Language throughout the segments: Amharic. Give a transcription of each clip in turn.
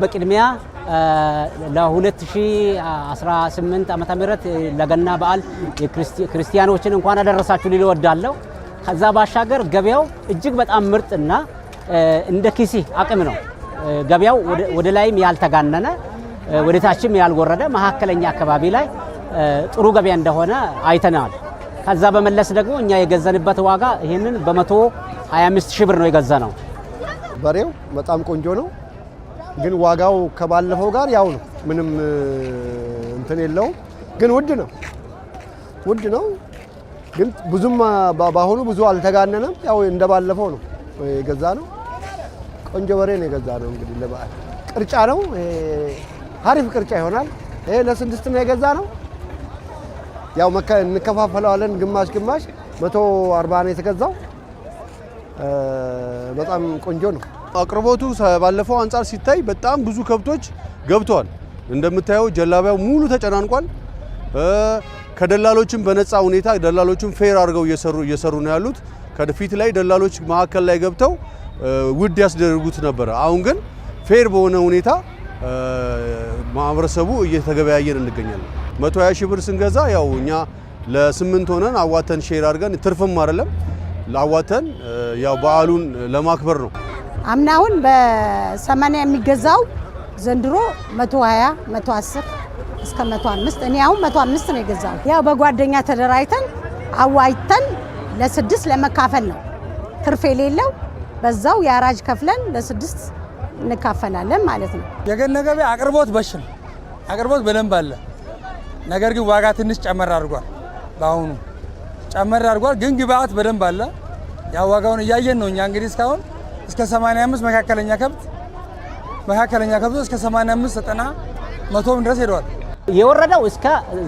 በቅድሚያ ለ2018 ዓመተ ምህረት ለገና በዓል የክርስቲያኖችን እንኳን አደረሳችሁ ሊል እወዳለሁ። ከዛ ባሻገር ገበያው እጅግ በጣም ምርጥና እንደ ኪሲ አቅም ነው። ገበያው ወደ ላይም ያልተጋነነ ወደ ታችም ያልወረደ መካከለኛ አካባቢ ላይ ጥሩ ገበያ እንደሆነ አይተናል። ከዛ በመለስ ደግሞ እኛ የገዘንበት ዋጋ ይሄንን በ125,000 ብር ነው የገዛነው። በሬው በጣም ቆንጆ ነው፣ ግን ዋጋው ከባለፈው ጋር ያው ነው። ምንም እንትን የለውም፣ ግን ውድ ነው። ግን ብዙም ባሁኑ ብዙ አልተጋነነም። ያው እንደባለፈው ነው የገዛነው። ቆንጆ በሬ ነው የገዛነው። እንግዲህ ለበዓል ቅርጫ ነው፣ አሪፍ ቅርጫ ይሆናል። ይሄ ለ6 ነው የገዛነው። ያው እንከፋፈለዋለን ግማሽ 140 ነው የተገዛው። በጣም ቆንጆ ነው። አቅርቦቱ ባለፈው አንፃር ሲታይ በጣም ብዙ ከብቶች ገብተዋል። እንደምታየው ጀላባው ሙሉ ተጨናንቋል። ከደላሎችም በነፃ ሁኔታ ደላሎችም ፌር አድርገው እየሰሩ ነው ያሉት። ከፊት ላይ ደላሎች መሀከል ላይ ገብተው ውድ ያስደርጉት ነበር። አሁን ግን ፌር በሆነ ሁኔታ ማህበረሰቡ እየተገበያየን እንገኛለን። 120,000 ብር ስንገዛ ያው እኛ ለ8 ሆነን አዋተን ሼር አድርገን ትርፍም አይደለም ላዋተን ያው በዓሉን ለማክበር ነው። አምናውን በ80 የሚገዛው ዘንድሮ 120 110 እስከ 105 እኔ አሁን 105 ነው የገዛው። ያው በጓደኛ ተደራይተን አዋይተን ለ6 ለመካፈል ነው። ትርፍ የሌለው በዛው ያራጅ ከፍለን ለ6 እንካፈላለን ማለት ነው። የገና ገበያ አቅርቦት በሽም አቅርቦት በደንብ አለ። ነገር ግን ዋጋ ትንሽ ጨመር አድርጓል። ባሁኑ ጨመር አድርጓል፣ ግን ግብአት በደንብ አለ። ያው ዋጋውን እያየን ነው። እኛ እንግዲህ እስካሁን እስከ 85 መካከለኛ ከብት እስከ 85 90 100 ድረስ ሄደዋል። የወረደው እስከ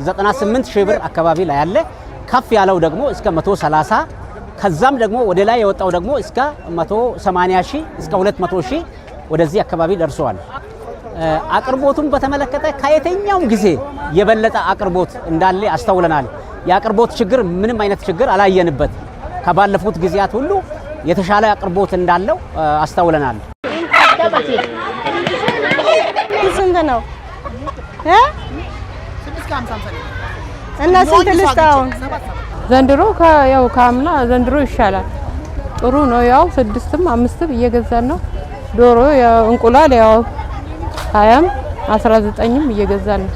98,000 ብር አካባቢ ላይ ያለ፣ ከፍ ያለው ደግሞ እስከ 130፣ ከዛም ደግሞ ወደ ላይ የወጣው ደግሞ እስከ 180,000 እስከ 200,000 ወደዚህ አካባቢ ደርሷል። አቅርቦቱን በተመለከተ ከየትኛውም ጊዜ የበለጠ አቅርቦት እንዳለ አስተውለናል። የአቅርቦት ችግር ምንም አይነት ችግር አላየንበት። ከባለፉት ጊዜያት ሁሉ የተሻለ አቅርቦት እንዳለው አስተውለናል። ስንት ነው እና ስንት ልስጣው? ዘንድሮ ያው ካምና ዘንድሮ ይሻላል። ጥሩ ነው። ያው 6ም 5ም እየገዛን ነው። ዶሮ ያው እንቁላል ያው 20ም 19ም እየገዛን ነው።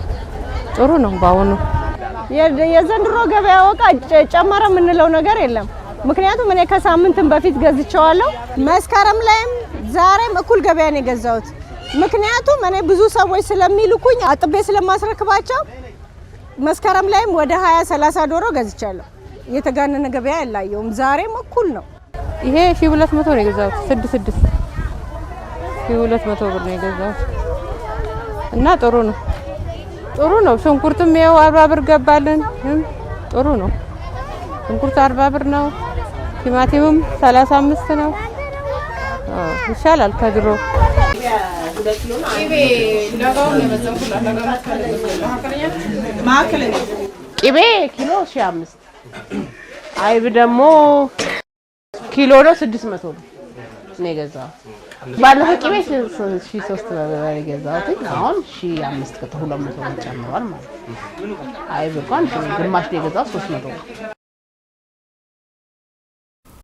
ጥሩ ነው። ባሁኑ የዘንድሮ ገበያ ወቃ ጨመረ የምንለው ነገር የለም። ምክንያቱም እኔ ከሳምንትም በፊት ገዝቻለሁ። መስከረም ላይም ዛሬም እኩል ገበያ ነው የገዛሁት። ምክንያቱም እኔ ብዙ ሰዎች ስለሚልኩኝ አጥቤ ስለማስረክባቸው መስከረም ላይም ወደ 20-30 ዶሮ ገዝቻለሁ። የተጋነነ ገበያ ያላየውም ዛሬም እኩል ነው። ይሄ 1200 ነው የገዛሁት። 6 1200 ብር ነው የገዛሁት እና ጥሩ ነው። ሽንኩርትም ያው 40 ብር ገባልን። ጥሩ ነው። ሽንኩርት 40 ብር ነው። ቲማቲምም 35 ነው። ይሻላል ከድሮ። ቅቤ ኪሎ 1,500፣ አይብ ደግሞ ኪሎ ነው 600 ነው የገዛሁት። ባለፈው ቅቤ 1,300 ነው የገዛሁት። አሁን 1,500 ከ200 ጨምሯል ማለት ነው። አይብ እንኳን ግማሽ ነው የገዛሁት 300 ነው።